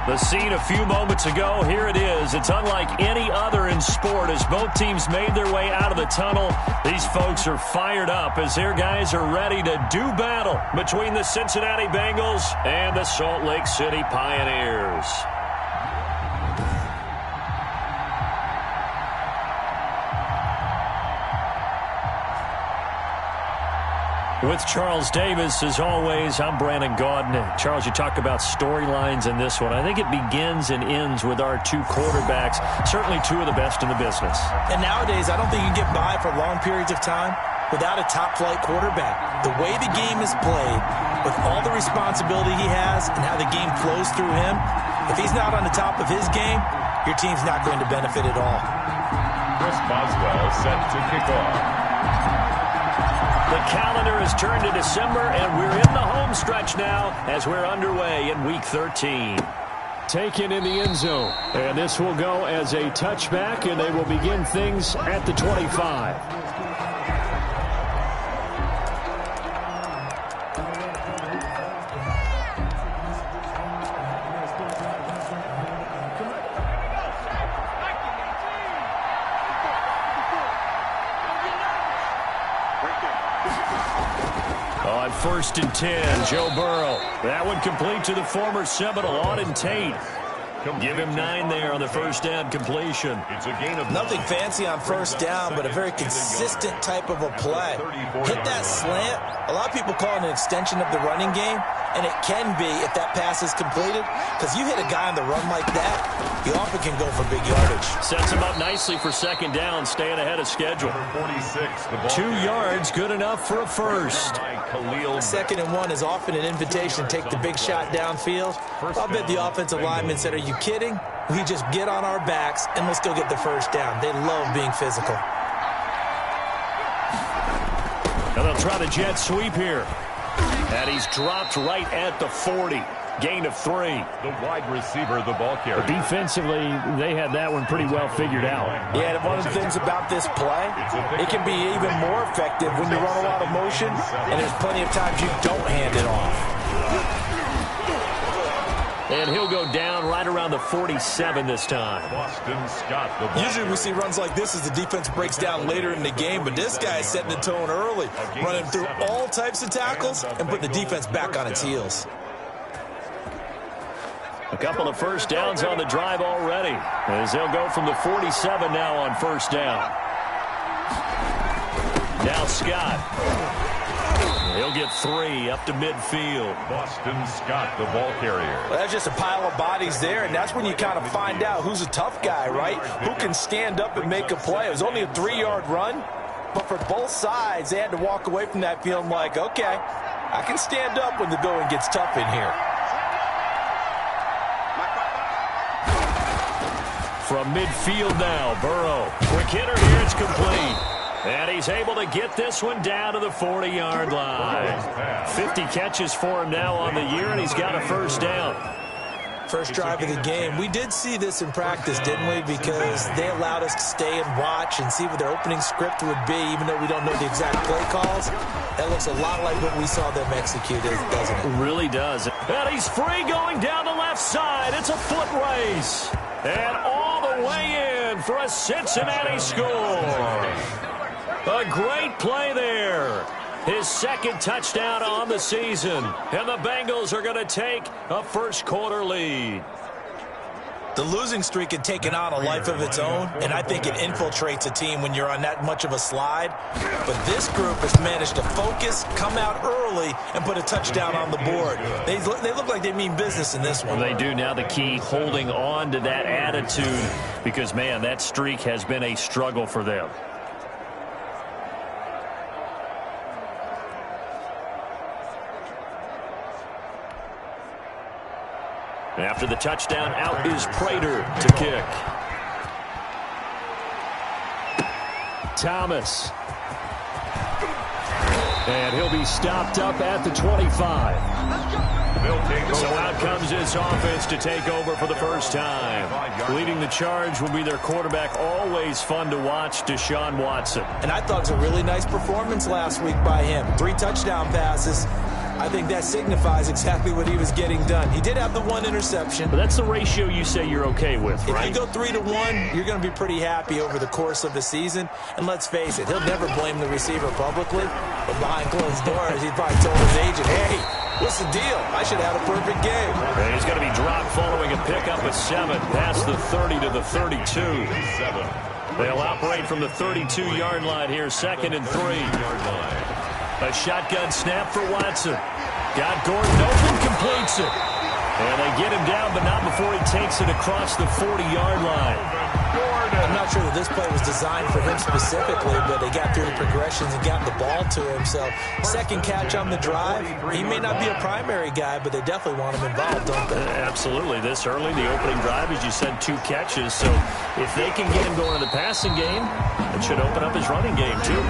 The scene a few moments ago, here it is. It's unlike any other in sport as both teams made their way out of the tunnel. These folks are fired up as their guys are ready to do battle between the Cincinnati Bengals and the Salt Lake City Pioneers. With Charles Davis, as always, I'm Brandon Gaudin. Charles, you talk about storylines in this one. I think it begins and ends with our two quarterbacks, certainly two of the best in the business. And nowadays, I don't think you can get by for long periods of time without a top-flight quarterback. The way the game is played, with all the responsibility he has and how the game flows through him, if he's not on the top of his game, your team's not going to benefit at all. Chris Boswell set to kick off. The calendar has turned to December, and we're in the home stretch now as we're underway in Week 13. Taken in the end zone, and this will go as a touchback, and they will begin things at the 25. On 1st and 10, Joe Burrow. That one complete to the former Seminole, Auden Tate. Give him 9 there on the first down completion. It's a gain of nothing fancy on first down, but a very consistent type of a play. Hit that slant. A lot of people call it an extension of the running game, and it can be if that pass is completed, because you hit a guy on the run like that, he often can go for big yardage. Sets him up nicely for second down, staying ahead of schedule. 46, 2 yards, good enough for a first. Second and 1 is often an invitation to take the big shot downfield. I'll bet the offensive linemen said, are you kidding? We just get on our backs and let's go get the first down. They love being physical. And they'll try the jet sweep here. And he's dropped right at the 40. Gain of 3. The wide receiver, the ball carrier. Defensively, they had that one pretty well figured out. Yeah, and one of the things about this play, it can be even more effective when you run a lot of motion, and there's plenty of times you don't hand it off. And he'll go down right around the 47 this time. Boston Scott, the ball Usually we see runs like this as the defense breaks down later in the game, but this guy is setting the tone early, running through all types of tackles and putting the defense back on its heels. A couple of first downs on the drive already, as they'll go from the 47 now on first down. Now Scott. He'll get 3 up to midfield. Boston Scott, the ball carrier. Well, that's just a pile of bodies there, and that's when you kind of find out who's a tough guy, right? Who can stand up and make a play. It was only a 3-yard run, but for both sides, they had to walk away from that feeling like, okay, I can stand up when the going gets tough in here. From midfield now, Burrow. Quick hitter here, it's complete. And he's able to get this one down to the 40-yard line. 50 catches for him now on the year, and he's got a first down. First drive of the game. We did see this in practice, didn't we? Because they allowed us to stay and watch and see what their opening script would be, even though we don't know the exact play calls. That looks a lot like what we saw them execute, doesn't it? It really does. And he's free going down the left side. It's a foot race. And all the way in for a Cincinnati score. A great play there. His second touchdown on the season. And the Bengals are going to take a first-quarter lead. The losing streak had taken on a life of its own, and I think it infiltrates a team when you're on that much of a slide. But this group has managed to focus, come out early, and put a touchdown on the board. They look like they mean business in this one. Well, they do. Now the key, holding on to that attitude, because, man, that streak has been a struggle for them. After the touchdown, out is Prater to kick. Thomas. And he'll be stopped up at the 25. So out comes this offense to take over for the first time. Leading the charge will be their quarterback. Always fun to watch, Deshaun Watson. And I thought it was a really nice performance last week by him. 3 touchdown passes. I think that signifies exactly what he was getting done. He did have the one interception. But that's the ratio you say you're okay with, right? If you go 3-to-1, you're going to be pretty happy over the course of the season. And let's face it, he'll never blame the receiver publicly. But behind closed doors, he probably told his agent, hey, what's the deal? I should have had a perfect game. And he's going to be dropped following a pickup of 7 past the 30 to the 32. They'll operate from the 32-yard line here, 2nd and 3. A shotgun snap for Watson. Got Gordon open, completes it. And they get him down, but not before he takes it across the 40-yard line. I'm not sure that this play was designed for him specifically, but they got through the progressions and got the ball to him. So, second catch on the drive. He may not be a primary guy, but they definitely want him involved, don't they? Absolutely. This early, the opening drive, as you said, 2 catches. So, if they can get him going in the passing game, it should open up his running game, too.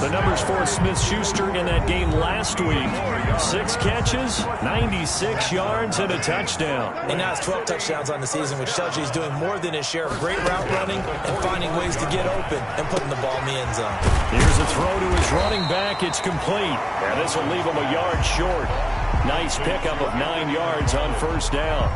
The numbers for Smith-Schuster in that game last week. 6 catches, 96 yards, and a touchdown. And now it's 12 touchdowns on the season, which tells you he's doing more than his share of great route running and finding ways to get open and putting the ball in the end zone. Here's a throw to his running back. It's complete. And this will leave him a yard short. Nice pickup of 9 yards on first down.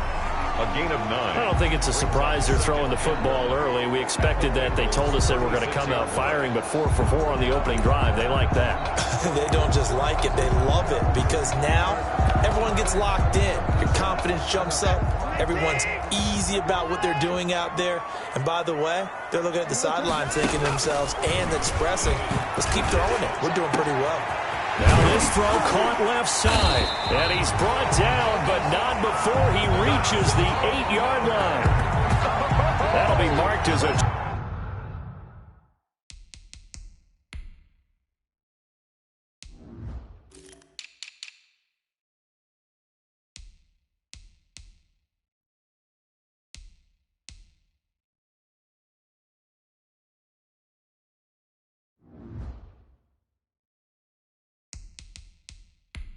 A gain of 9. I don't think it's a surprise they're throwing the football early. We expected that. They told us they were going to come out firing, but 4 for 4 on the opening drive. They like that. They don't just like it. They love it because now everyone gets locked in. Your confidence jumps up. Everyone's easy about what they're doing out there. And by the way, they're looking at the sideline thinking to themselves and expressing, let's keep throwing it. We're doing pretty well. Now this throw caught left side. And he's brought down, but not before he reaches the 8-yard line. That'll be marked as a...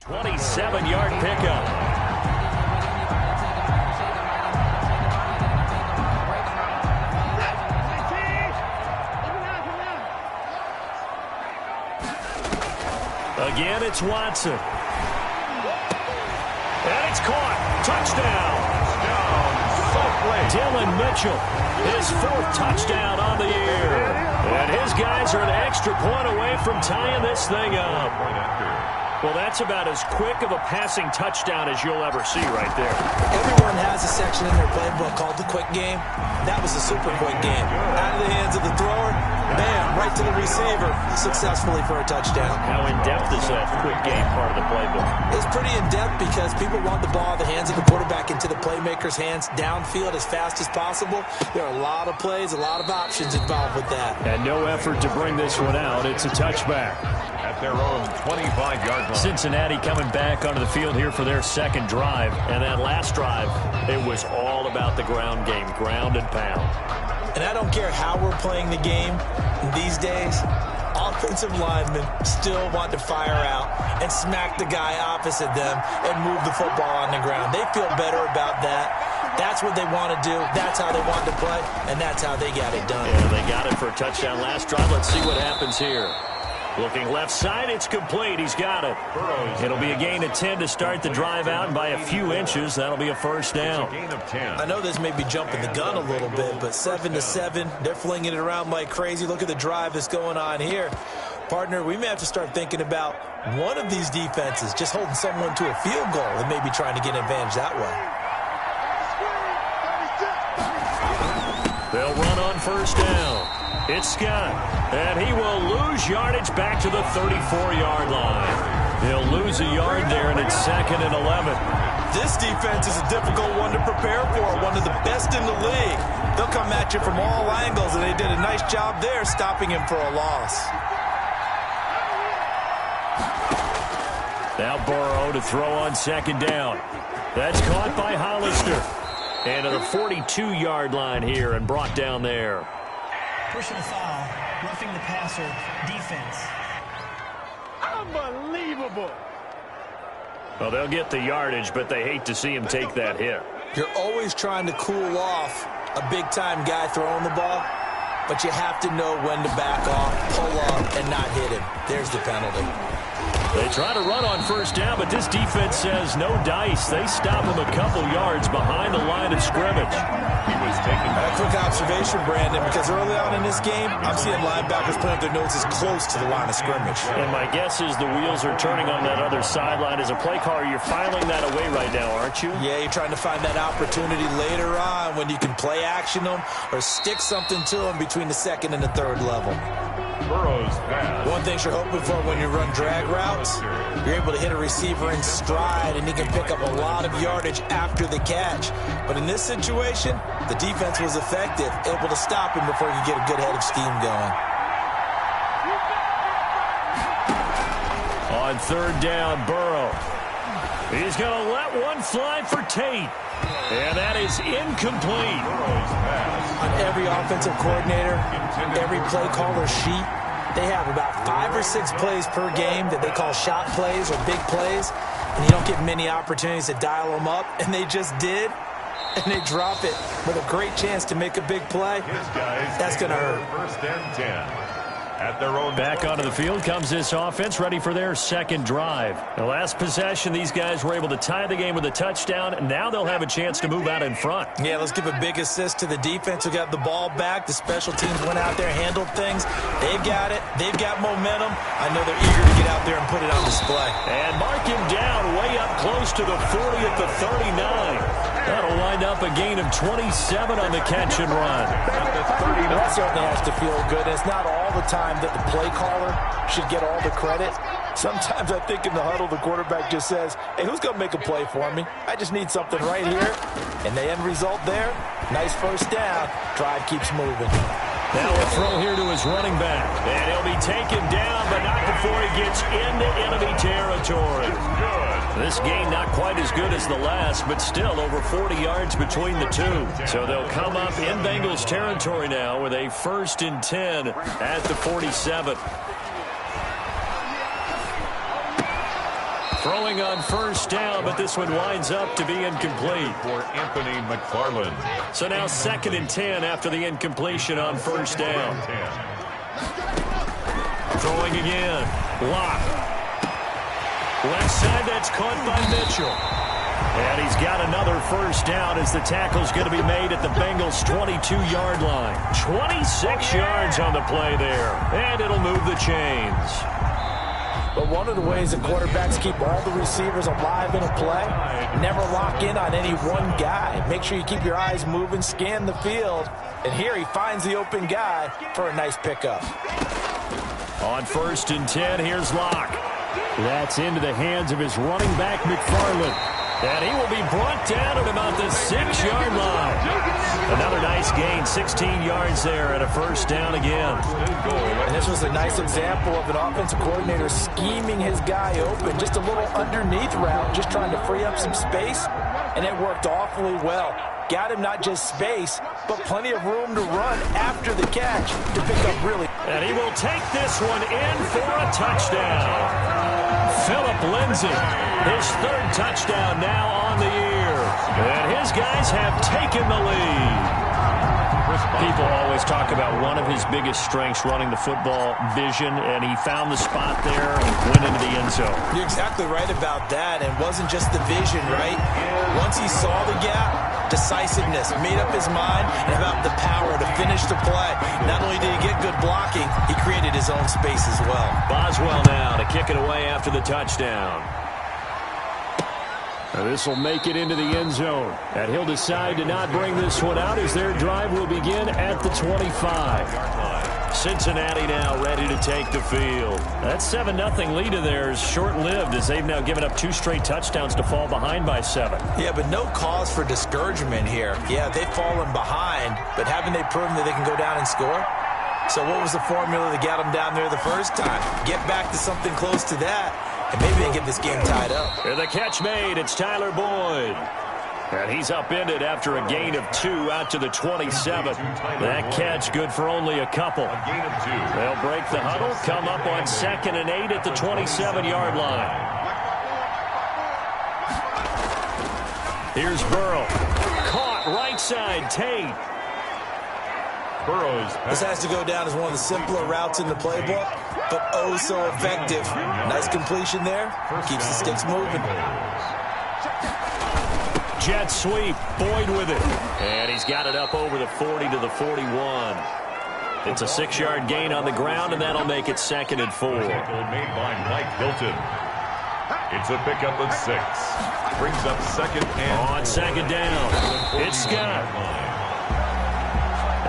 27-yard pickup. Again, it's Watson. And it's caught. Touchdown. Dylan Mitchell, his 4th touchdown on the year. And his guys are an extra point away from tying this thing up. Well, that's about as quick of a passing touchdown as you'll ever see right there. Everyone has a section in their playbook called the quick game. That was a super quick game. Out of the hands of the thrower, bam, right to the receiver, successfully for a touchdown. How in-depth is that quick game part of the playbook? It's pretty in-depth because people want the ball in the hands of the quarterback into the playmaker's hands downfield as fast as possible. There are a lot of plays, a lot of options involved with that. And no effort to bring this one out. It's a touchback. At their own 25-yard line. Cincinnati coming back onto the field here for their 2nd drive. And that last drive, it was all about the ground game, ground and pound. And I don't care how we're playing the game these days, offensive linemen still want to fire out and smack the guy opposite them and move the football on the ground. They feel better about that. That's what they want to do. That's how they want to play, and that's how they got it done. Yeah, they got it for a touchdown last drive. Let's see what happens here. Looking left side, it's complete. He's got it. It'll be a gain of 10 to start the drive out, and by a few inches, that'll be a first down. I know this may be jumping the gun a little bit, but 7-7, they're flinging it around like crazy. Look at the drive that's going on here. Partner, we may have to start thinking about one of these defenses just holding someone to a field goal and maybe trying to get an advantage that way. They'll run on first down. It's Scott, and he will lose yardage back to the 34-yard line. He'll lose a yard there, and it's 2nd and 11. This defense is a difficult one to prepare for, one of the best in the league. They'll come at you from all angles, and they did a nice job there stopping him for a loss. Now Burrow to throw on 2nd down. That's caught by Hollister. And to the 42-yard line here and brought down there. Personal foul, roughing the passer, defense. Unbelievable. Well, they'll get the yardage, but they hate to see him take that hit. You're always trying to cool off a big-time guy throwing the ball, but you have to know when to back off, pull up, and not hit him. There's the penalty. They try to run on first down, but this defense says no dice. They stop him a couple yards behind the line of scrimmage. He was taken. A quick observation, Brandon, because early on in this game, I'm seeing linebackers putting up their noses close to the line of scrimmage. And my guess is the wheels are turning on that other sideline. As a play caller, you're filing that away right now, aren't you? Yeah, you're trying to find that opportunity later on when you can play action them or stick something to them between the second and the third level. Burrow's pass. One thing you're hoping for when you run drag routes, you're able to hit a receiver in stride and he can pick up a lot of yardage after the catch. But in this situation, the defense was effective, able to stop him before he could get a good head of steam going. On third down, Burrow. He's going to let one fly for Tate. And that is incomplete. Burrow's pass. On every offensive coordinator, every play caller sheet, they have about 5 or 6 plays per game that they call shot plays or big plays, and you don't get many opportunities to dial them up, and they just did, and they drop it with a great chance to make a big play. That's going to hurt. First and 10. At their own Back onto the field comes this offense, ready for their second drive. The last possession, these guys were able to tie the game with a touchdown. Now they'll have a chance to move out in front. Yeah, let's give a big assist to the defense who got the ball back. The special teams went out there, handled things. They've got it. They've got momentum. I know they're eager to get out there and put it on display. And mark him down way up close to the 40 at the 39. That'll wind up a gain of 27 on the catch and run. That certainly has to feel good. It's not all the time that the play caller should get all the credit. Sometimes I think in the huddle, the quarterback just says, hey, who's going to make a play for me? I just need something right here. And the end result there, nice first down. Drive keeps moving. Now a throw here to his running back. And he'll be taken down, but not before he gets into enemy territory. This game not quite as good as the last, but still over 40 yards between the two. So they'll come up in Bengals territory now with a 1st and 10 at the 47. Throwing on first down, but this one winds up to be incomplete. for Anthony McFarland. So now 2nd and 10 after the incompletion on first down. Throwing again. Lock. Left side, that's caught by Mitchell. And he's got another first down as the tackle's going to be made at the Bengals' 22-yard line. 26 yards on the play there. And it'll move the chains. But one of the ways the quarterbacks keep all the receivers alive in a play, never lock in on any one guy. Make sure you keep your eyes moving, scan the field. And here he finds the open guy for a nice pickup. On 1st and 10, here's Locke. That's into the hands of his running back, McFarland. And he will be brought down at about the 6-yard line. Another nice gain, 16 yards there, and a first down again. And this was a nice example of an offensive coordinator scheming his guy open. Just a little underneath route, just trying to free up some space, and it worked awfully well. Got him not just space, but plenty of room to run after the catch to pick up really. And he will take this one in for a touchdown. Philip Lindsay, his 3rd touchdown now on the year. And his guys have taken the lead. People always talk about one of his biggest strengths, running the football, vision, and he found the spot there and went into the end zone. You're exactly right about that, and it wasn't just the vision, right? Once he saw the gap, decisiveness, made up his mind, and about the power to finish the play. Not only did he get good blocking, he created his own space as well. Boswell now to kick it away after the touchdown. This will make it into the end zone. And he'll decide to not bring this one out as their drive will begin at the 25. Cincinnati now ready to take the field. That 7-0 lead of theirs short-lived as they've now given up 2 straight touchdowns to fall behind by 7. Yeah, but no cause for discouragement here. Yeah, they've fallen behind, but haven't they proven that they can go down and score? So what was the formula that got them down there the first time? Get back to something close to that, and maybe they get this game tied up. And the catch made. It's Tyler Boyd. And he's upended after a gain of 2 out to the 27. That catch good for only a couple. They'll break the huddle, come up on 2nd and 8 at the 27-yard line. Here's Burrow. Caught right side, Tate. Burrow's This has to go down as one of the simpler routes in the playbook, but oh so effective. Nice completion there. Keeps the sticks moving. Jet sweep. Boyd with it. And he's got it up over the 40 to the 41. It's a 6-yard gain on the ground, and that'll make it 2nd and 4. tackle made by Mike Hilton. It's a pickup of 6. Brings up 2nd and on 2nd down. It's Scott.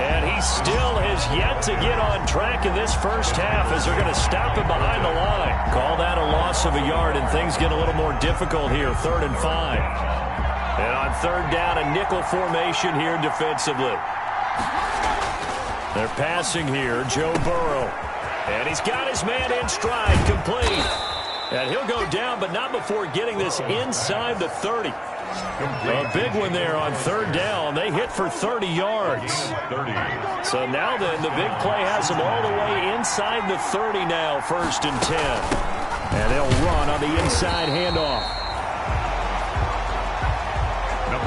And he still has yet to get on track in this first half as they're going to stop him behind the line. Call that a loss of a yard, and things get a little more difficult here. 3rd and 5. And on 3rd down, a nickel formation here defensively. They're passing here, Joe Burrow. And he's got his man in stride, complete. And he'll go down, but not before getting this inside the 30. A big one there on 3rd down. They hit for 30 yards. So now then, the big play has them all the way inside the 30 now, 1st and 10. And they'll run on the inside handoff.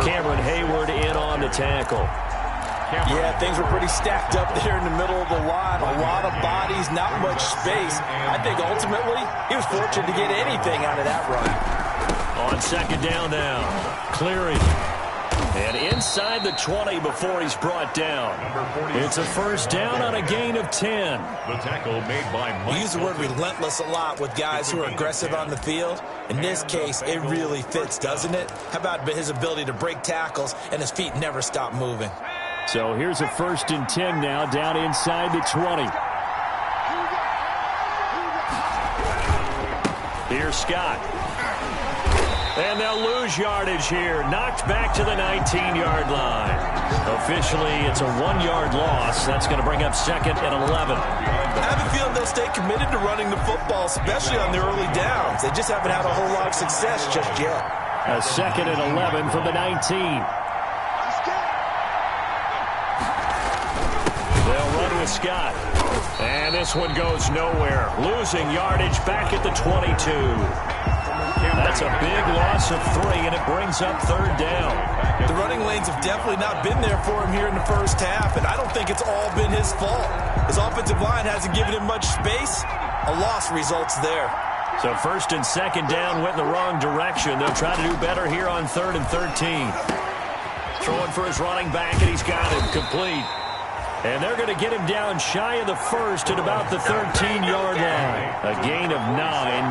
Cameron Hayward in on the tackle. Yeah, things were pretty stacked up there in the middle of the line. A lot of bodies, not much space. I think ultimately he was fortunate to get anything out of that run. On 2nd down now, clearing. And inside the 20 before he's brought down. It's a 1st down on a gain of 10. The tackle made by Mike. We use the word relentless a lot with guys who are aggressive on the field. In this case, it really fits, doesn't it? How about his ability to break tackles and his feet never stop moving? So here's a 1st and 10 now, down inside the 20. Here's Scott. And they'll lose yardage here. Knocked back to the 19-yard line. Officially, it's a 1-yard loss. That's going to bring up 2nd and 11. I have a feeling they'll stay committed to running the football, especially on the early downs. They just haven't had a whole lot of success just yet. A 2nd and 11 from the 19. They'll run with Scott. And this one goes nowhere. Losing yardage back at the 22. That's a big loss of 3, and it brings up 3rd down. The running lanes have definitely not been there for him here in the first half, and I don't think it's all been his fault. His offensive line hasn't given him much space. A loss results there. So 1st and 2nd down went in the wrong direction. They'll try to do better here on 3rd and 13. Throwing for his running back, and he's got him complete. And they're going to get him down shy of the 1st at about the 13-yard line. A gain of 9,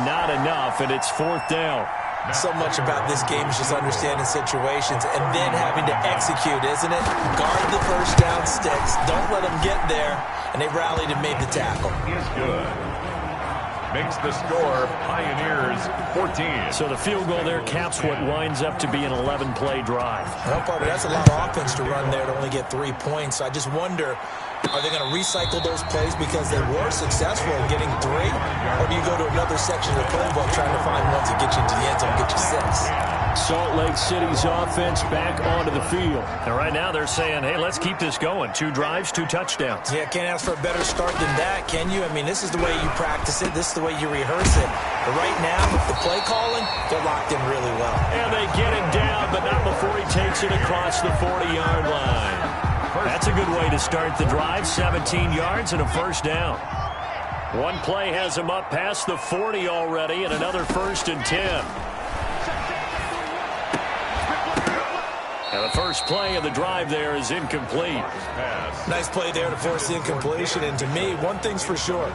not enough, and it's 4th down. So much about this game is just understanding situations and then having to execute, isn't it? Guard the first down sticks. Don't let them get there. And they rallied and made the tackle. Is good. Makes the score Pioneers 14. So the field goal there caps what winds up to be an 11-play drive. Well, Barbara, that's a lot of offense to run there to only get 3 points. So I just wonder, are they going to recycle those plays because they were successful in getting 3? Or do you go to another section of the playbook trying to find ones that get you into the end zone and get you 6? Salt Lake City's offense back onto the field. And right now they're saying, hey, let's keep this going. 2 drives, 2 touchdowns. Yeah, can't ask for a better start than that, can you? I mean, this is the way you practice it. This is the way you rehearse it. But right now, with the play calling, they're locked in really well. And they get him down, but not before he takes it across the 40-yard line. That's a good way to start the drive. 17 yards and a 1st down. One play has him up past the 40 already, and another 1st and 10. And the first play of the drive there is incomplete. Nice play there to force the incompletion. And to me, one thing's for sure.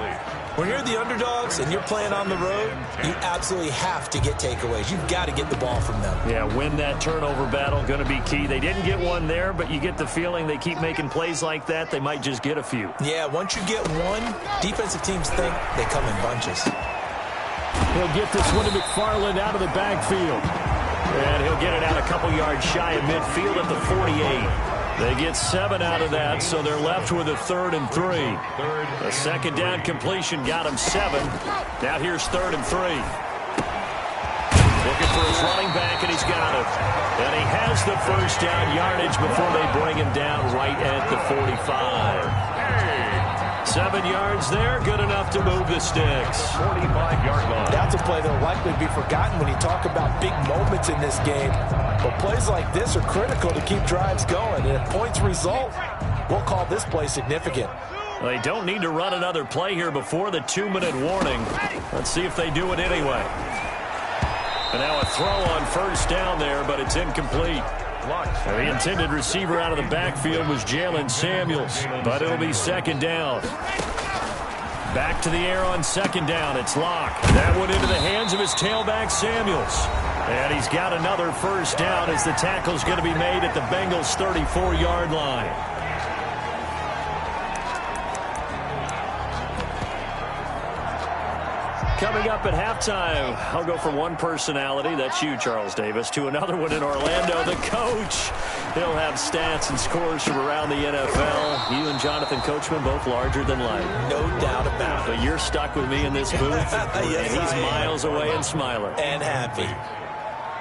When you're the underdogs and you're playing on the road, you absolutely have to get takeaways. You've got to get the ball from them. Yeah, win that turnover battle, going to be key. They didn't get one there, but you get the feeling they keep making plays like that, they might just get a few. Yeah, once you get one, defensive teams think they come in bunches. He'll get this one to McFarland out of the backfield. And he'll get it out a couple yards shy of midfield at the 48. They get 7 out of that, so they're left with a 3rd and 3. A 2nd down completion got him 7. Now here's 3rd and 3. Looking for his running back, and he's got it. And he has the 1st down yardage before they bring him down right at the 45. 7 yards there, good enough to move the sticks. 45-yard line. That's a play that'll likely be forgotten when you talk about big moments in this game. But plays like this are critical to keep drives going. And if points result, We'll call this play significant. They don't need to run another play here before the 2-minute warning. Let's see if they do it anyway. And now a throw on first down there, but it's incomplete. The intended receiver out of the backfield was Jalen Samuels, but it'll be second down. Back to the air on second down. It's Locke. That one into the hands of his tailback, Samuels. And he's got another first down as the tackle's going to be made at the Bengals' 34-yard line. Coming up at halftime, I'll go from one personality, that's you, Charles Davis, to another one in Orlando, the coach. He'll have stats and scores from around the NFL. You and Jonathan Coachman both larger than life. No doubt about it. But you're stuck with me in this booth, Yes, and he's miles away and smiling. And happy.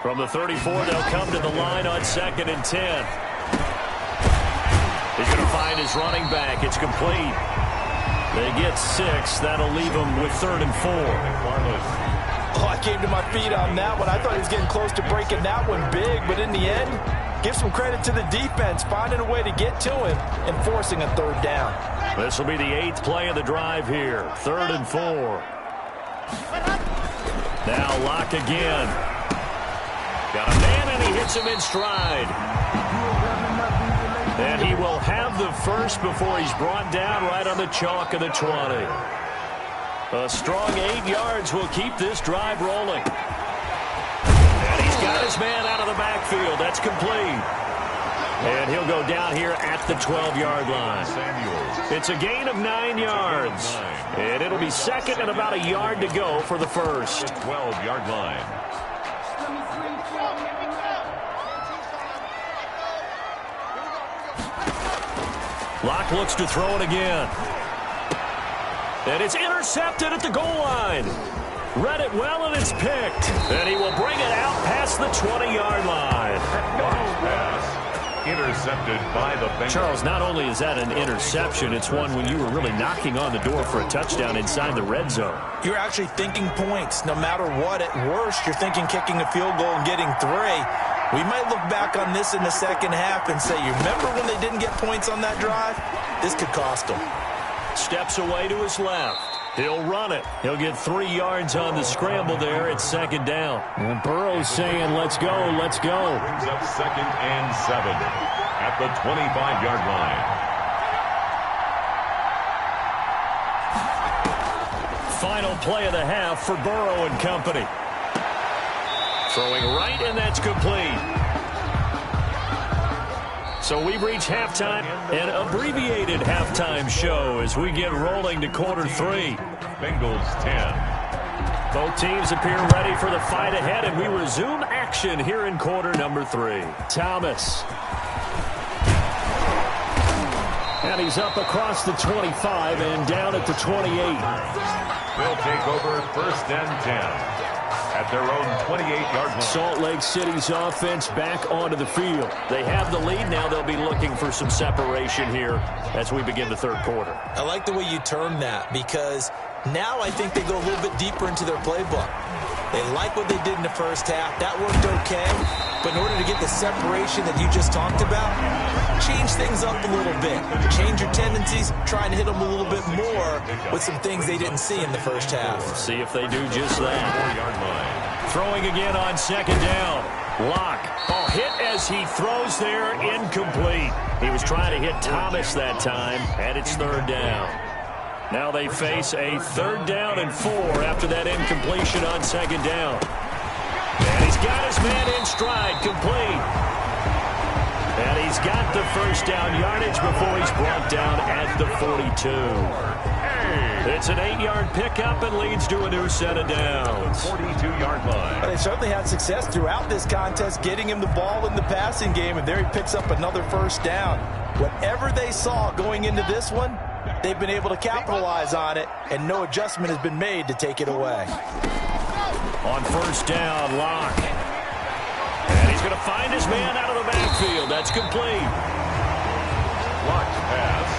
From the 34, they'll come to the line on 2nd and 10. He's going to find his running back. It's complete. They get 6. That'll leave them with 3rd and 4. Oh, I came to my feet on that one. I thought he was getting close to breaking that one big, but in the end, give some credit to the defense, finding a way to get to him and forcing a 3rd down. This will be the 8th play of the drive here. 3rd and 4. Now Locke again. Got a man, and he hits him in stride. And he will have the first before he's brought down right on the chalk of the 20. A strong 8 yards will keep this drive rolling. And he's got his man out of the backfield. That's complete. And he'll go down here at the 12-yard line. It's a gain of 9 yards. And it'll be second and about a yard to go for the first. 12-yard line. Locke looks to throw it again. And it's intercepted at the goal line. Read it well, and it's picked. And he will bring it out past the 20-yard line. Pass intercepted by the Bengals. Charles, not only is that an interception, it's one when you were really knocking on the door for a touchdown inside the red zone. You're actually thinking points. No matter what, at worst, you're thinking kicking a field goal and getting 3. We might look back on this in the second half and say, you remember when they didn't get points on that drive? This could cost them. Steps away to his left. He'll run it. He'll get 3 yards on the scramble there. It's second down. And Burrow's saying, let's go, let's go. Brings up 2nd and 7 at the 25-yard line. Final play of the half for Burrow and company. Throwing right, and that's complete. So we've reached halftime, an abbreviated halftime show as we get rolling to quarter 3. Bengals 10. Both teams appear ready for the fight ahead, and we resume action here in quarter number 3. Thomas. And he's up across the 25 and down at the 28. They'll take over 1st and 10. At their own 28-yard line. Salt Lake City's offense back onto the field. They have the lead. Now they'll be looking for some separation here as we begin the 3rd quarter. I like the way you term that, because now I think they go a little bit deeper into their playbook. They like what they did in the first half. That worked okay. But in order to get the separation that you just talked about, change things up a little bit. Change your tendencies, try and hit them a little bit more with some things they didn't see in the first half. See if they do just that. 4-yard line. Throwing again on second down. Locke. Oh, hit as he throws there, incomplete. He was trying to hit Thomas that time, and it's 3rd down. Now they face a 3rd down and 4 after that incompletion on second down. And he's got his man in stride, complete. And he's got the first down yardage before he's brought down at the 42. It's an 8-yard pickup and leads to a new set of downs. 42-yard line. They certainly had success throughout this contest getting him the ball in the passing game, and there he picks up another first down. Whatever they saw going into this one, they've been able to capitalize on it, and no adjustment has been made to take it away. On first down, Locke. And he's going to find his man out of the backfield. That's complete. Blocked pass.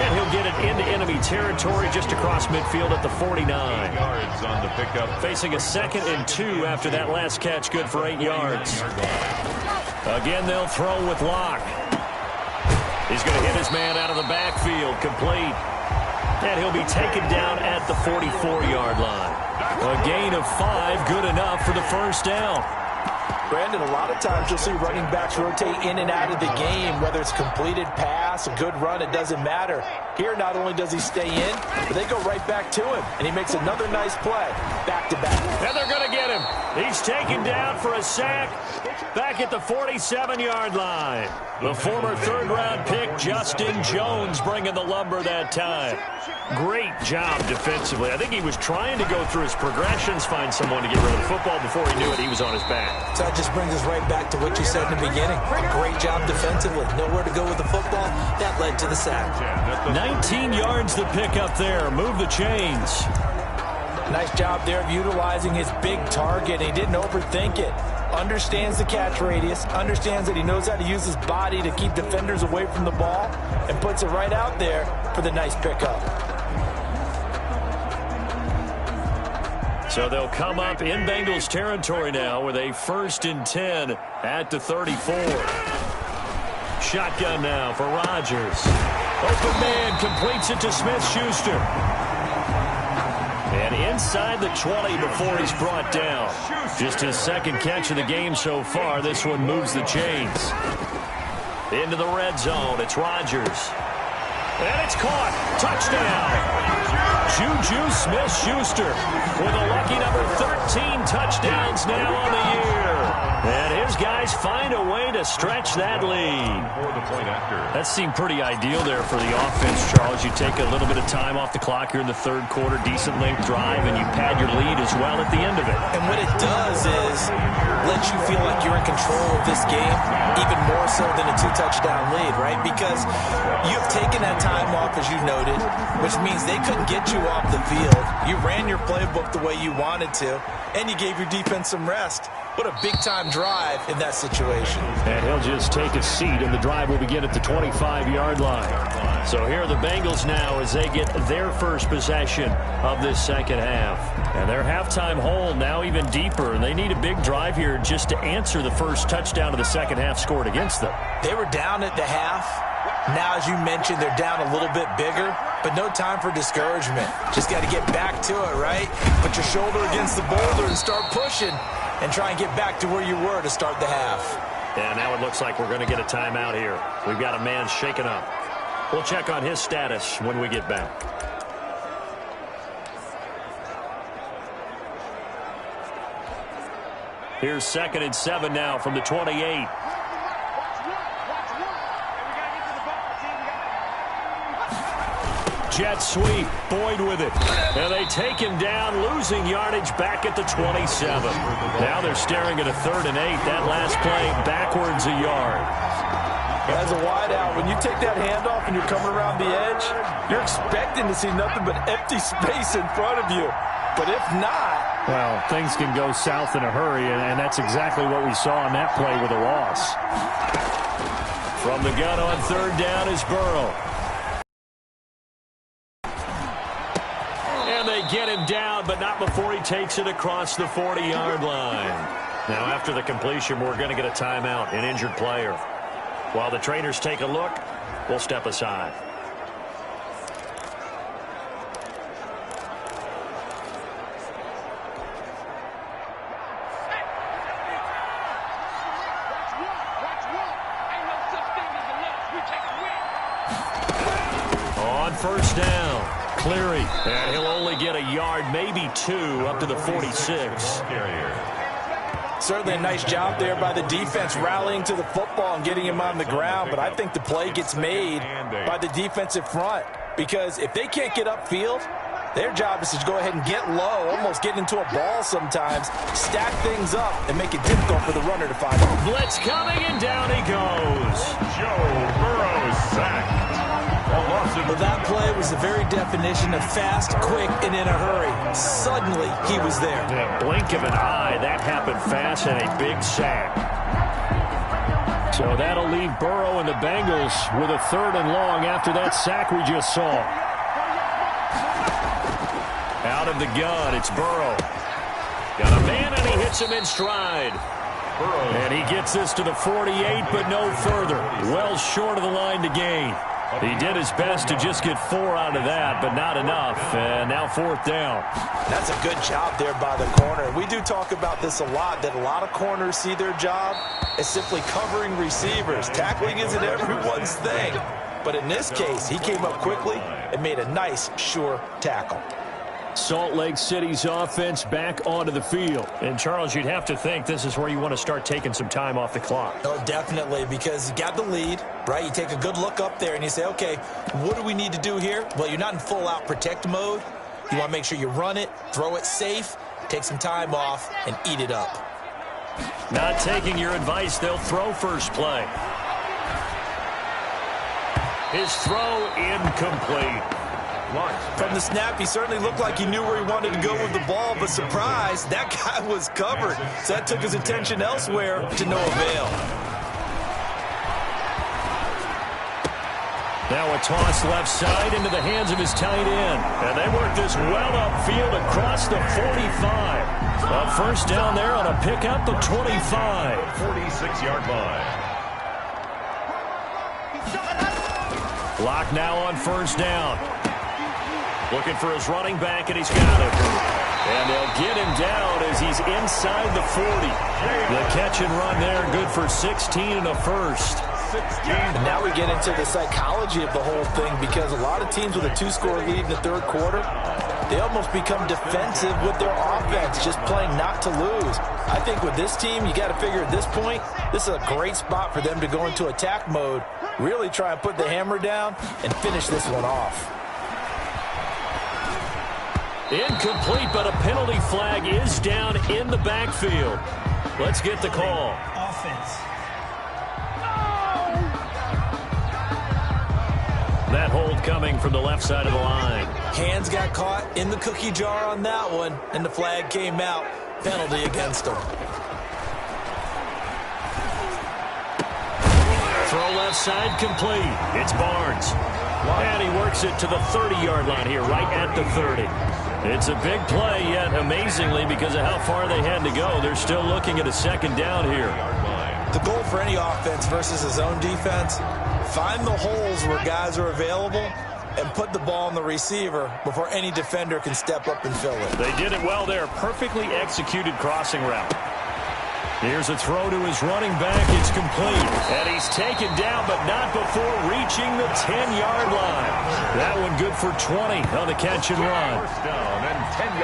And he'll get it into enemy territory just across midfield at the 49. 8 yards on the pickup. Facing a 2nd and 2 after that last catch, good for 8 yards. Again, they'll throw with Locke. He's going to hit his man out of the backfield, complete. And he'll be taken down at the 44-yard line. A gain of 5, good enough for the first down. Brandon, a lot of times you'll see running backs rotate in and out of the game, whether it's completed pass, a good run, it doesn't matter. Here, not only does he stay in, but they go right back to him, and he makes another nice play, back-to-back. And they're going to get him. He's taken down for a sack back at the 47-yard line. The former third-round pick, Justin Jones, bringing the lumber that time. Great job defensively. I think he was trying to go through his progressions, find someone to get rid of the football. Before he knew it, he was on his back. So that just brings us right back to what you said in the beginning. Great job defensively. Nowhere to go with the football. That led to the sack. 19 yards to pick up there. Move the chains. Nice job there of utilizing his big target. He didn't overthink it. Understands the catch radius, understands that he knows how to use his body to keep defenders away from the ball, and puts it right out there for the nice pickup. So they'll come up in Bengals territory now with a 1st and 10 at the 34. Shotgun now for Rodgers. Open man completes it to Smith-Schuster. And inside the 20 before he's brought down. Just his second catch of the game so far. This one moves the chains. Into the red zone. It's Rodgers. And it's caught. Touchdown. Juju Smith-Schuster with a lucky number 13 touchdowns now on the year. And his guys find a way to stretch that lead. That seemed pretty ideal there for the offense, Charles. You take a little bit of time off the clock here in the third quarter, decent length drive, and you pad your lead as well at the end of it. And what it does is let you feel like you're in control of this game, even more so than a 2-touchdown lead, right? Because you've taken that time off, as you noted, which means they couldn't get you off the field. You ran your playbook the way you wanted to, and you gave your defense some rest. What a big-time drive in that situation. And he'll just take a seat, and the drive will begin at the 25-yard line. So here are the Bengals now as they get their first possession of this second half. And their halftime hole now even deeper, and they need a big drive here just to answer the first touchdown of the second half scored against them. They were down at the half. Now, as you mentioned, they're down a little bit bigger, but no time for discouragement. Just got to get back to it, right? Put your shoulder against the boulder and start pushing and try and get back to where you were to start the half. And now it looks like we're going to get a timeout here. We've got a man shaken up. We'll check on his status when we get back. Here's 2nd and 7 now from the 28. Jet sweep, Boyd with it. And they take him down, losing yardage back at the 27. Now they're staring at a 3rd and 8. That last play backwards a yard. As a wideout, when you take that handoff and you're coming around the edge, you're expecting to see nothing but empty space in front of you. But if not... Well, things can go south in a hurry, and that's exactly what we saw on that play with a loss. From the gun on 3rd down is Burrow. And they get him down, but not before he takes it across the 40-yard line. Now, after the completion, we're going to get a timeout, an injured player. While the trainers take a look, we'll step aside. On 1st down, Cleary, and he'll only get a yard, maybe 2, up to the 46. Certainly a nice job there by the defense rallying to the football and getting him on the ground, but I think the play gets made by the defensive front because if they can't get upfield, their job is to go ahead and get low, almost get into a ball sometimes, stack things up, and make it difficult for the runner to find him. Blitz coming, and down he goes. Joe Burrow sacked. Well, that play was the very definition of fast, quick, and in a hurry. Suddenly, he was there. Yeah, blink of an eye, that happened fast, and a big sack. So that'll leave Burrow and the Bengals with a 3rd and long after that sack we just saw. Out of the gun, it's Burrow. Got a man, and he hits him in stride. And he gets this to the 48, but no further. Well short of the line to gain. He did his best to just get 4 out of that, but not enough. And now 4th down. That's a good job there by the corner. We do talk about this a lot, that a lot of corners see their job as simply covering receivers. Tackling isn't everyone's thing. But in this case, he came up quickly and made a nice, sure tackle. Salt Lake City's offense back onto the field. And, Charles, you'd have to think this is where you want to start taking some time off the clock. Oh, definitely, because you got the lead, right? You take a good look up there and you say, okay, what do we need to do here? Well, you're not in full-out protect mode. You want to make sure you run it, throw it safe, take some time off, and eat it up. Not taking your advice, they'll throw first play. His throw incomplete. From the snap, he certainly looked like he knew where he wanted to go with the ball, but surprise, that guy was covered. So that took his attention elsewhere to no avail. Now a toss left side into the hands of his tight end. And they work this well upfield across the 45. A first down there on a pickup of 25. 46-yard line. Lock now on first down. Looking for his running back, and he's got it. And they'll get him down as he's inside the 40. The catch and run there, good for 16 and a first. And now we get into the psychology of the whole thing, because a lot of teams with a 2-score lead in the third quarter, they almost become defensive with their offense, just playing not to lose. I think with this team, you got to figure at this point, this is a great spot for them to go into attack mode, really try and put the hammer down and finish this one off. Incomplete, but a penalty flag is down in the backfield. Let's get the call. Offense. That hold coming from the left side of the line. Hands got caught in the cookie jar on that one, and the flag came out. Penalty against him. Throw left side complete. It's Barnes. And he works it to the 30-yard line here, right at the 30. It's a big play, yet amazingly, because of how far they had to go, they're still looking at a second down here. The goal for any offense versus his own defense, find the holes where guys are available and put the ball on the receiver before any defender can step up and fill it. They did it well there. Perfectly executed crossing route. Here's a throw to his running back. It's complete. And he's taken down, but not before reaching the 10-yard line. That one good for 20 on the catch and run.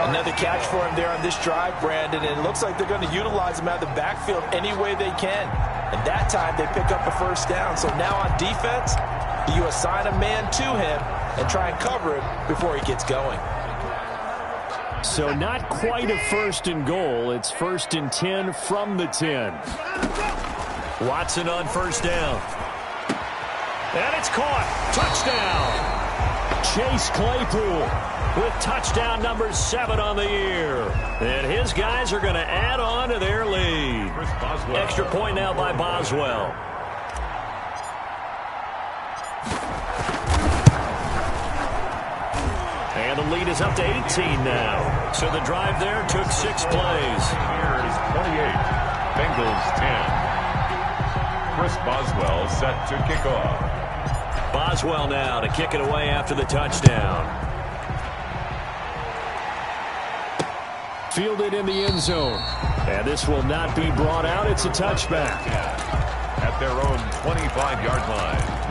Another catch for him there on this drive, Brandon, and it looks like they're going to utilize him out of the backfield any way they can. And that time they pick up a first down. So now on defense, you assign a man to him and try and cover him before he gets going. So not quite a first and goal. It's 1st and 10 from the 10. Watson on first down. And it's caught. Touchdown. Chase Claypool with touchdown number 7 on the year. And his guys are going to add on to their lead. Extra point now by Boswell. And the lead is up to 18 now. So the drive there took 6 plays. Here is 28. Bengals 10. Chris Boswell set to kick off. Boswell now to kick it away after the touchdown. Fielded in the end zone. And this will not be brought out. It's a touchback. At their own 25-yard line.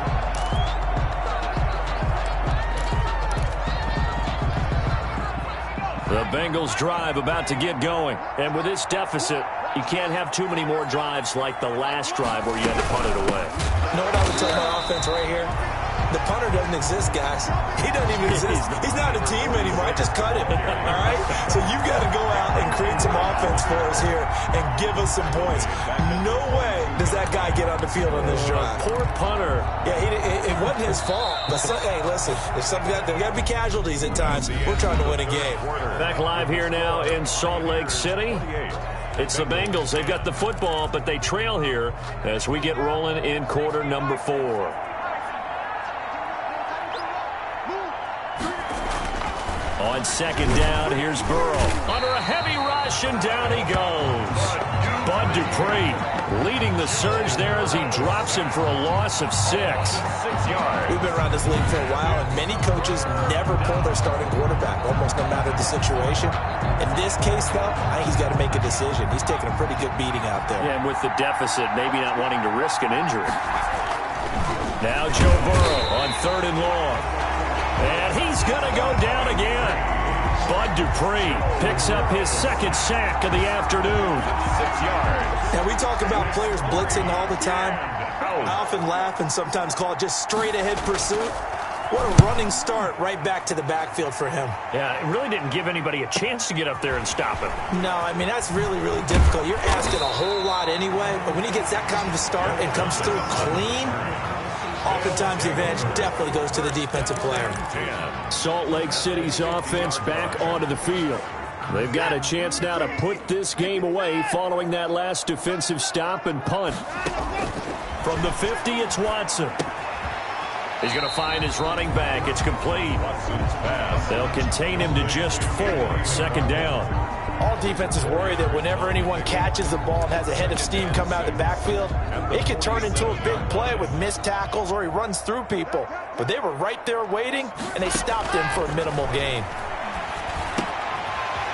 The Bengals drive about to get going. And with this deficit, you can't have too many more drives like the last drive where you had to punt it away. You know what I would tell my offense right here? The punter doesn't exist, guys. He doesn't even exist. He's not a team anymore. I just cut him, all right? So you've got to go out and create some offense for us here and give us some points. No way does that guy get on the field on this drive. Poor punter. Yeah, it wasn't his fault. But hey, listen, there got to be casualties at times. We're trying to win a game. Back live here now in Salt Lake City. It's the Bengals. They've got the football, but they trail here as we get rolling in quarter number 4. On second down, here's Burrow. Under a heavy rush, and down he goes. But Bud Dupree leading the surge there as he drops him for a loss of 6. 6 yards. We've been around this league for a while, and many coaches never pull their starting quarterback, almost no matter the situation. In this case, though, I think he's got to make a decision. He's taking a pretty good beating out there. Yeah, and with the deficit, maybe not wanting to risk an injury. Now Joe Burrow on 3rd and long. And he's going to go down again. Bud Dupree picks up his 2nd sack of the afternoon. 6 yards. Now, we talk about players blitzing all the time. I often laugh and sometimes call it just straight-ahead pursuit. What a running start right back to the backfield for him. Yeah, it really didn't give anybody a chance to get up there and stop him. No, I mean, that's really, really difficult. You're asking a whole lot anyway, but when he gets that kind of a start and comes through clean, oftentimes the advantage definitely goes to the defensive player. Salt Lake City's offense back onto the field. They've got a chance now to put this game away following that last defensive stop and punt. From the 50, it's Watson. He's going to find his running back. It's complete. They'll contain him to just 4. 2nd down. All defenses worry that whenever anyone catches the ball and has a head of steam come out of the backfield, it can turn into a big play with missed tackles or he runs through people. But they were right there waiting, and they stopped him for a minimal gain.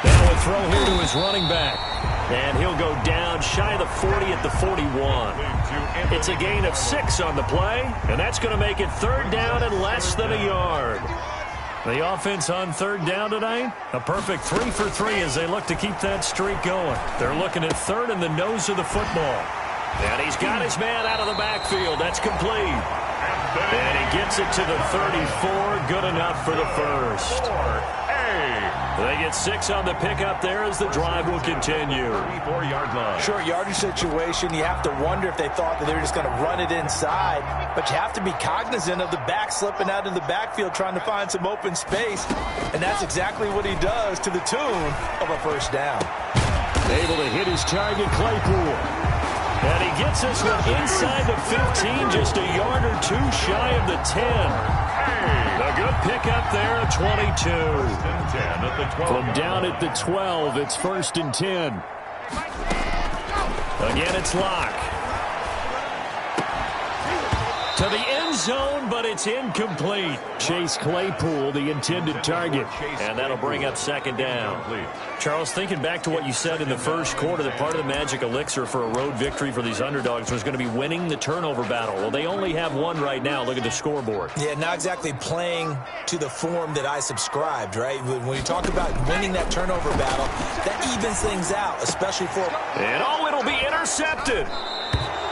Now a throw here to his running back. And he'll go down shy of the 40 at the 41. It's a gain of 6 on the play, and that's going to make it 3rd down and less than a yard. The offense on 3rd down today, a perfect 3 for 3 as they look to keep that streak going. They're looking at 3rd and the nose of the football. And he's got his man out of the backfield. That's complete. And he gets it to the 34. Good enough for the first. They get 6 on the pickup there as the drive will continue. 34-yard line. Short yardage situation, you have to wonder if they thought that they were just going to run it inside. But you have to be cognizant of the back slipping out of the backfield trying to find some open space. And that's exactly what he does to the tune of a 1st down. Able to hit his target, Claypool. And he gets this one inside the 15, just a yard or 2 shy of the 10. A good pickup there at 22. From down at the 12, it's 1st and 10. Again, it's Locke. To the end zone, but it's incomplete. Chase Claypool, the intended target. And that'll bring up 2nd down. Charles, thinking back to what you said in the first quarter, that part of the magic elixir for a road victory for these underdogs was going to be winning the turnover battle. Well, they only have 1 right now. Look at the scoreboard. Yeah, not exactly playing to the form that I subscribed, right? When you talk about winning that turnover battle, that evens things out, especially for... And it'll be intercepted.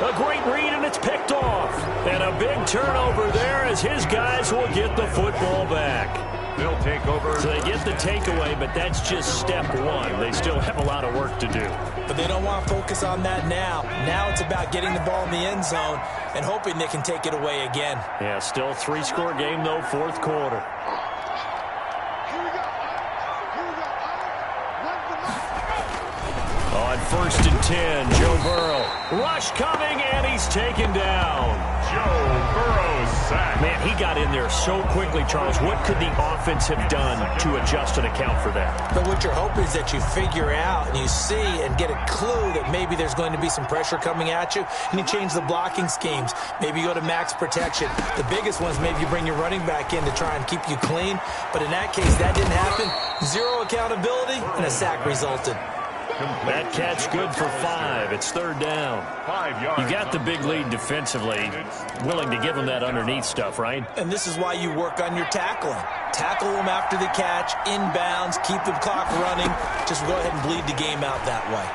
A great read, and it's picked off. And a big turnover there as his guys will get the football back. They'll take over. So they get the takeaway, but that's just step 1. They still have a lot of work to do. But they don't want to focus on that now. Now it's about getting the ball in the end zone and hoping they can take it away again. Yeah, still 3-score game, though, 4th quarter. On 1st and 10, Joe Burrow. Rush coming, and he's taken down. Joe Burrow's sack. Man, he got in there so quickly, Charles. What could the offense have done to adjust and account for that? But what you're hoping is that you figure out and you see and get a clue that maybe there's going to be some pressure coming at you, and you change the blocking schemes. Maybe you go to max protection. The biggest one is maybe you bring your running back in to try and keep you clean. But in that case, that didn't happen. 0 accountability, and a sack resulted. That catch good for 5. It's 3rd down. 5 yards. You got the big lead defensively. Willing to give them that underneath stuff, right? And this is why you work on your tackling. Tackle them after the catch, inbounds, keep the clock running. Just go ahead and bleed the game out that way.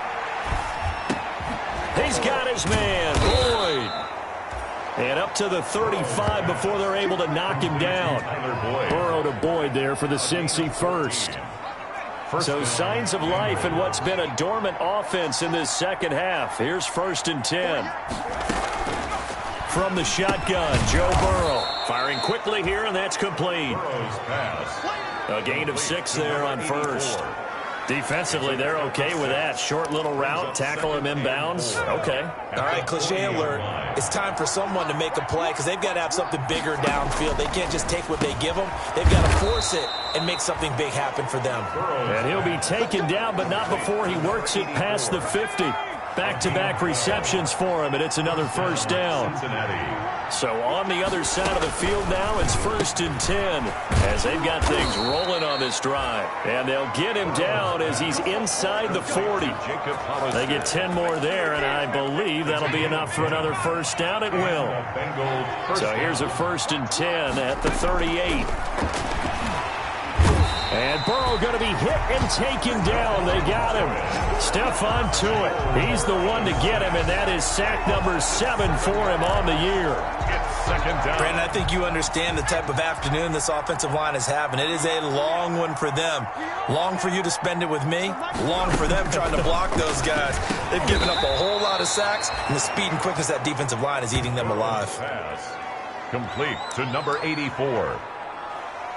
He's got his man, Boyd. And up to the 35 before they're able to knock him down. Burrow to Boyd there for the Cincy first. So signs of life in what's been a dormant offense in this second half. Here's 1st and 10. From the shotgun, Joe Burrow firing quickly here, and that's complete. A gain of 6 there on 1st. Defensively, they're okay with that. Short little route, tackle him inbounds. Okay. All right, cliche alert. It's time for someone to make a play because they've got to have something bigger downfield. They can't just take what they give them. They've got to force it and make something big happen for them. And he'll be taken down, but not before he works it past the 50. back-to-back receptions for him, and it's another first down. So on the other side of the field now, it's 1st and 10 as they've got things rolling on this drive. And they'll get him down as he's inside the 40. They get 10 more there, and I believe that'll be enough for another first down. It will. So here's a 1st and 10 at the 38. And Burrow going to be hit and taken down. They got him. Stephon Tuitt. He's the one to get him, and that is sack number 7 for him on the year. Second down. Brandon, I think you understand the type of afternoon this offensive line is having. It is a long one for them. Long for you to spend it with me. Long for them trying to block those guys. They've given up a whole lot of sacks, and the speed and quickness of that defensive line is eating them alive. Pass complete to number 84.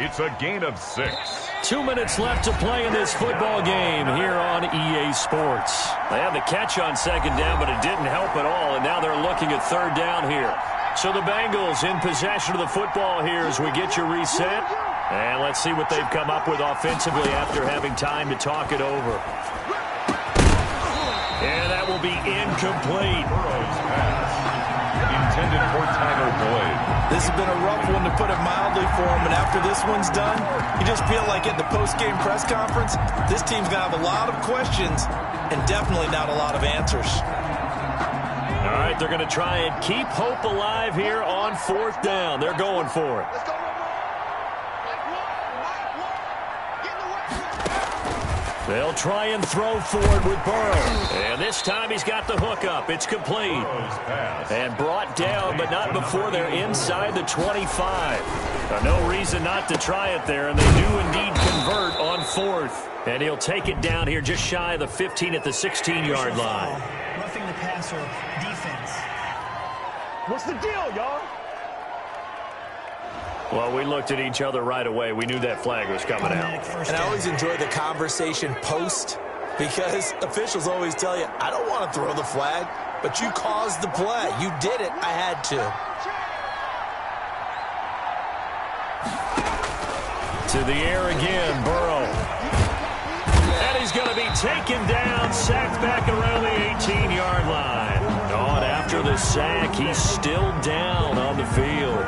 It's a gain of 6. 2 minutes left to play in this football game here on EA Sports. They had the catch on second down, but it didn't help at all, and now they're looking at third down here. So the Bengals in possession of the football here as we get you reset. And let's see what they've come up with offensively after having time to talk it over. And that will be incomplete. Burrow's pass intended for Tyler Boyd. This has been a rough one, to put it mildly, for him, and after this one's done, you just feel like at the post-game press conference, this team's going to have a lot of questions and definitely not a lot of answers. All right, they're going to try and keep hope alive here on 4th down. They're going for it. They'll try and throw forward with Burrow. And this time he's got the hook up. It's complete. And brought down, but not before they're inside the 25. No reason not to try it there, and they do indeed convert on 4th. And he'll take it down here just shy of the 15 at the 16-yard line. Roughing the passer defense. What's the deal, y'all? Well, we looked at each other right away. We knew that flag was coming out. And I always enjoy the conversation post, because officials always tell you, I don't want to throw the flag, but you caused the play. You did it. I had to. To the air again, Burrow. And he's going to be taken down, sacked back around the 18-yard line. Oh, and after the sack, he's still down on the field.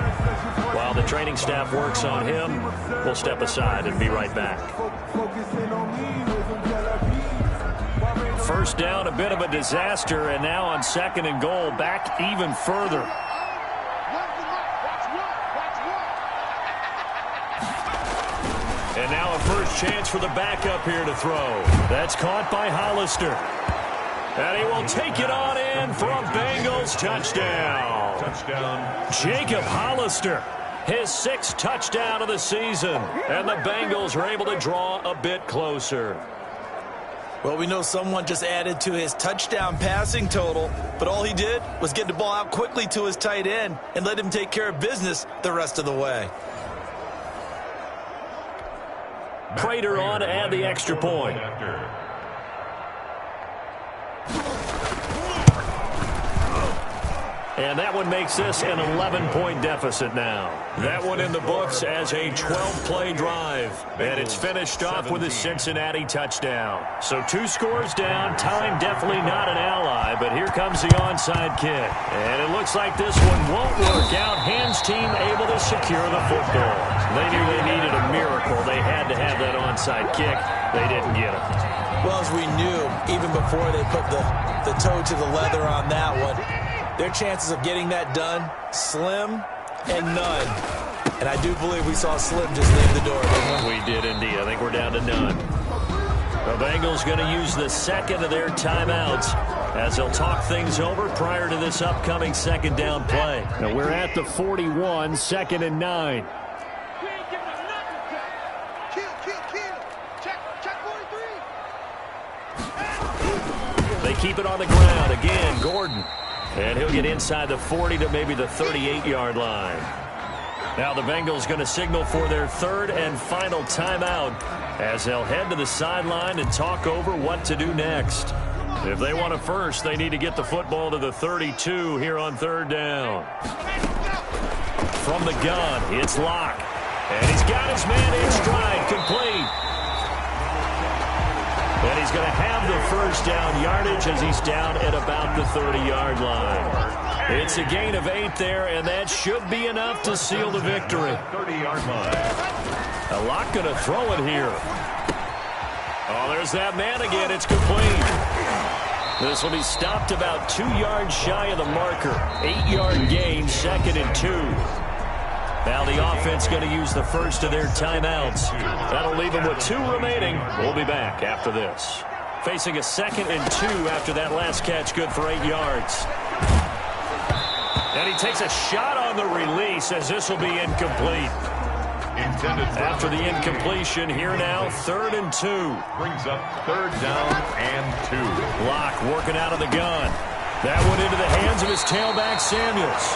While the training staff works on him, we'll step aside and be right back. First down, a bit of a disaster, and now on 2nd and goal, back even further. And now a first chance for the backup here to throw. That's caught by Hollister. And he will take it on in for a Bengals touchdown. Jacob Hollister, his 6th touchdown of the season. And the Bengals are able to draw a bit closer. Well, we know someone just added to his touchdown passing total, but all he did was get the ball out quickly to his tight end and let him take care of business the rest of the way. Prater on to add the extra point. And that one makes this an 11-point deficit now. That one in the books as a 12-play drive. And it's finished off with a Cincinnati touchdown. So 2 scores down. Time definitely not an ally, but here comes the onside kick. And it looks like this one won't work out. Hands team able to secure the football. They knew they needed a miracle. They had to have that onside kick. They didn't get it. Well, as we knew, even before they put the toe to the leather on that one, their chances of getting that done, slim and none. And I do believe we saw Slim just leave the door, didn't we? We did indeed. I think we're down to none. The Bengals going to use the 2nd of their timeouts as they'll talk things over prior to this upcoming 2nd down play. Now we're at the 41, 2nd and 9. They keep it on the ground. Again, Gordon. And he'll get inside the 40 to maybe the 38-yard line. Now the Bengals going to signal for their 3rd and final timeout as they'll head to the sideline and talk over what to do next. If they want a first, they need to get the football to the 32 here on 3rd down. From the gun, it's Locke. And he's got his man in stride, complete. And he's going to have the first down yardage as he's down at about the 30-yard line. It's a gain of 8 there, and that should be enough to seal the victory. 30-yard line. A lot going to throw it here. Oh, there's that man again. It's complete. This will be stopped about 2 yards shy of the marker. 8-yard gain, 2nd and 2. Now the offense going to use the first of their timeouts. That'll leave them with 2 remaining. We'll be back after this. Facing a 2nd and 2 after that last catch, good for 8 yards. And he takes a shot on the release as this will be incomplete. After the incompletion, here now, 3rd and 2. Brings up 3rd down and 2. Locke working out of the gun. That one into the hands of his tailback, Samuels.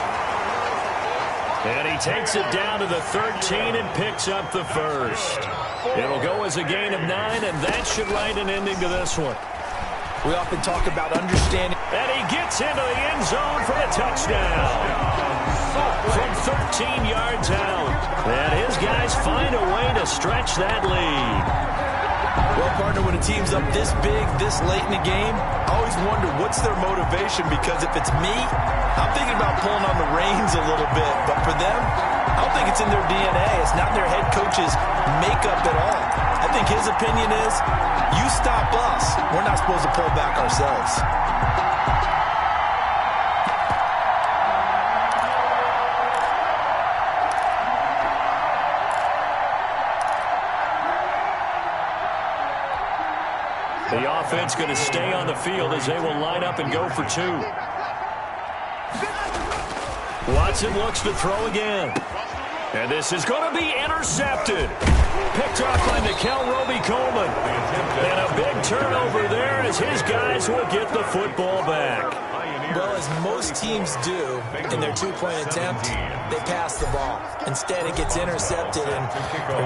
And he takes it down to the 13 and picks up the first. It'll go as a gain of 9, and that should write an ending to this one. We often talk about understanding. And he gets into the end zone for the touchdown. From 13 yards out. And his guys find a way to stretch that lead. Well, partner, when a team's up this big, this late in the game, I always wonder what's their motivation, because if it's me, I'm thinking about pulling on the reins a little bit. But for them, I don't think it's in their DNA. It's not their head coach's makeup at all. I think his opinion is, you stop us, we're not supposed to pull back ourselves. The offense going to stay on the field as they will line up and go for 2. Watson looks to throw again. And this is going to be intercepted. Picked off by Nickel Roby-Coleman. And a big turnover there as his guys will get the football back. Well, as most teams do in their 2-point attempt, they pass the ball. Instead, it gets intercepted. And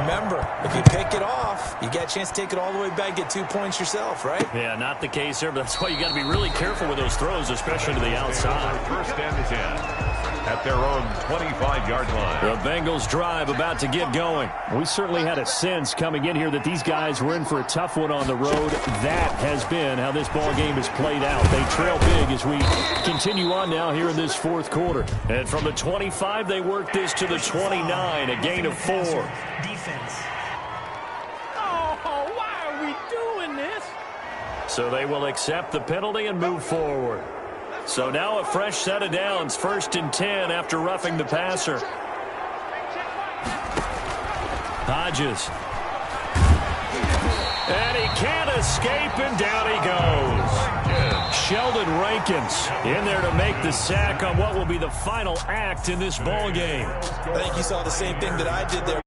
remember, if you pick it off, you got a chance to take it all the way back, get 2 points yourself, right? Yeah, not the case there, but that's why you got to be really careful with those throws, especially to the outside. 1st and 10 at their own 25-yard line. The Bengals drive about to get going. We certainly had a sense coming in here that these guys were in for a tough one on the road. That has been how this ball game has played out. They trail big as we continue on now here in this 4th quarter. And from the 25, they work this to the 29, a gain of 4. Defense. Oh, why are we doing this? So they will accept the penalty and move forward. So now a fresh set of downs, 1st and 10 after roughing the passer. Hodges. And he can't escape, and down he goes. Sheldon Rankins in there to make the sack on what will be the final act in this ball game. I think you saw the same thing that I did there.